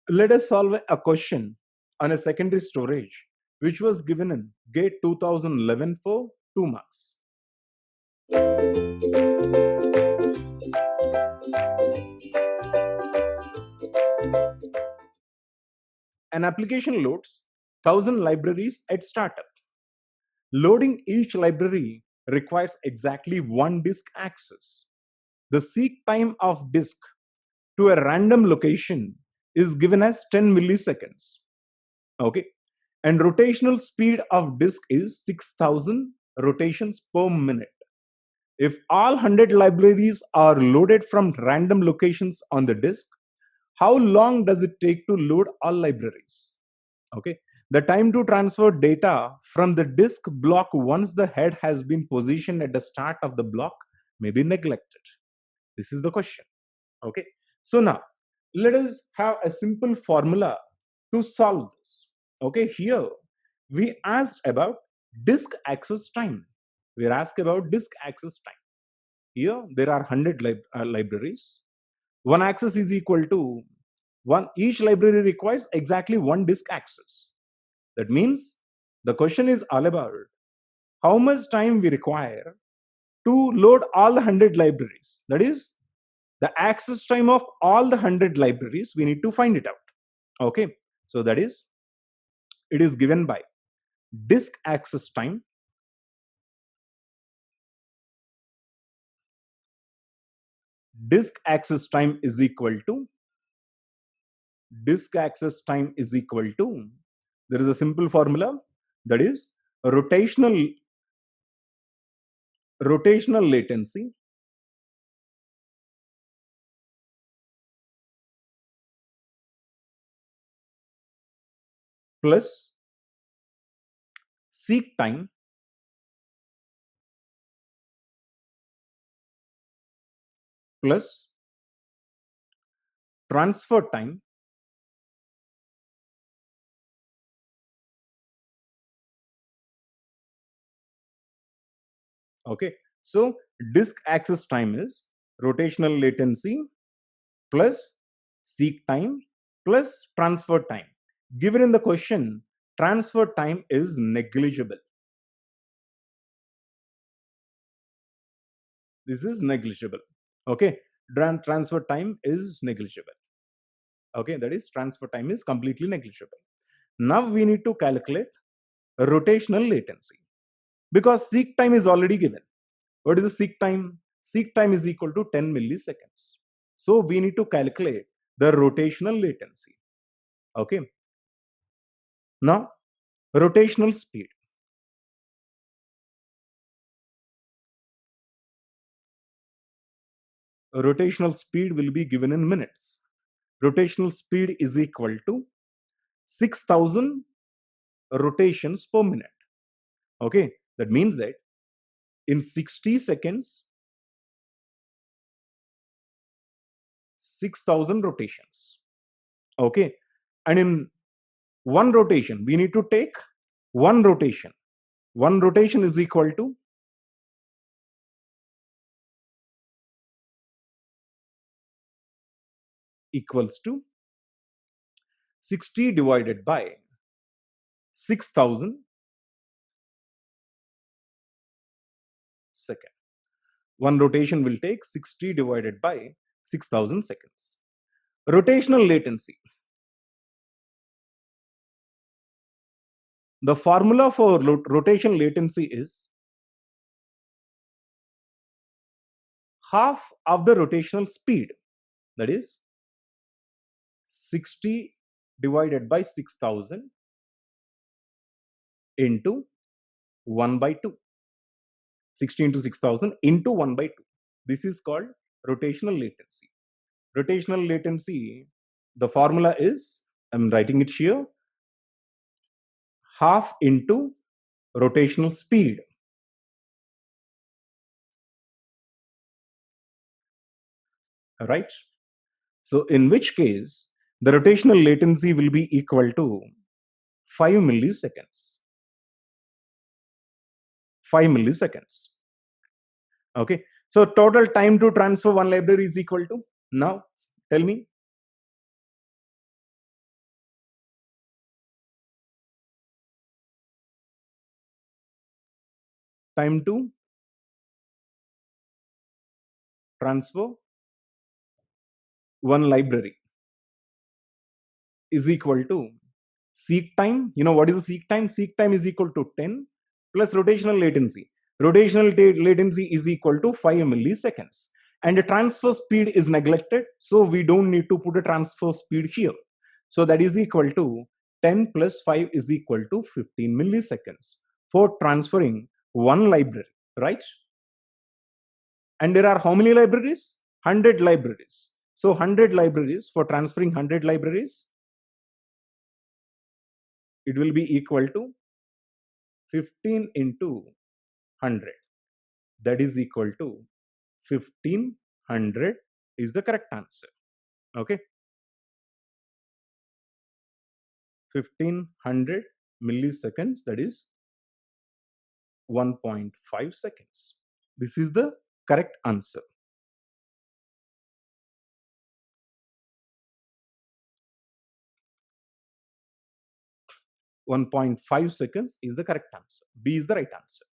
Let us solve a question on a secondary storage which was given in GATE 2011 for 2 marks. An application loads 1000 libraries at startup. Loading each library requires exactly one disk access. The seek time of disk to a random location is given as 10 milliseconds. Okay. And rotational speed of disk is 6000 rotations per minute. If all 100 libraries are loaded from random locations on the disk, how long does it take to load all libraries? Okay. The time to transfer data from the disk block once the head has been positioned at the start of the block may be neglected. This is the question. Okay. So now let us have a simple formula to solve this. Okay. Here we asked about disk access time. We are asked about disk access time. Here there are 100 libraries. One access is equal to one. Each library requires exactly one disk access. That means the question is all about how much time we require to load all the 100 libraries. That is the access time of all the 100 libraries. We need to find it out. Okay. So that is, it is given by disk access time. Disk access time is equal to there is a simple formula, that is rotational latency plus seek time plus transfer time Okay, so disk access time is rotational latency plus seek time plus transfer time. Given in the question, transfer time is negligible. This is negligible. Okay, transfer time is negligible. Okay, that is transfer time is completely negligible. Now we need to calculate rotational latency because seek time is already given. What is the seek time? Seek time is equal to 10 milliseconds. So we need to calculate the rotational latency. Okay. Now, rotational speed. Rotational speed will be given in minutes. Rotational speed is equal to 6000 rotations per minute. Okay. That means that in 60 seconds, 6000 rotations. Okay. And in one rotation, we need to take one rotation. One rotation is equal to equals to 60 divided by 6000 second. One rotation will take 60 divided by 6000 seconds. Rotational latency. The formula for rotation latency is half of the rotational speed. That is 60 divided by 6000 into 1 by 2. 60 into 6000 into 1 by 2. This is called rotational latency. Rotational latency, the formula is, I'm writing it here, half into rotational speed. Right? So in which case, the rotational latency will be equal to 5 milliseconds. 5 milliseconds. Okay. So total time to transfer one library is equal to, now tell me, time to transfer one library is equal to seek time. You know what is the seek time? Seek time is equal to 10 plus rotational latency. Rotational latency is equal to 5 milliseconds. And the transfer speed is neglected, so we don't need to put a transfer speed here. So that is equal to 10 plus 5 is equal to 15 milliseconds for transferring one library, right? And there are how many libraries? 100 libraries. So 100 libraries, for transferring 100 libraries, it will be equal to 15 into 100. That is equal to 1500 is the correct answer. Okay. 1500 milliseconds, that is 1.5 seconds. This is the correct answer. .5 seconds is the correct answer. B is the right answer.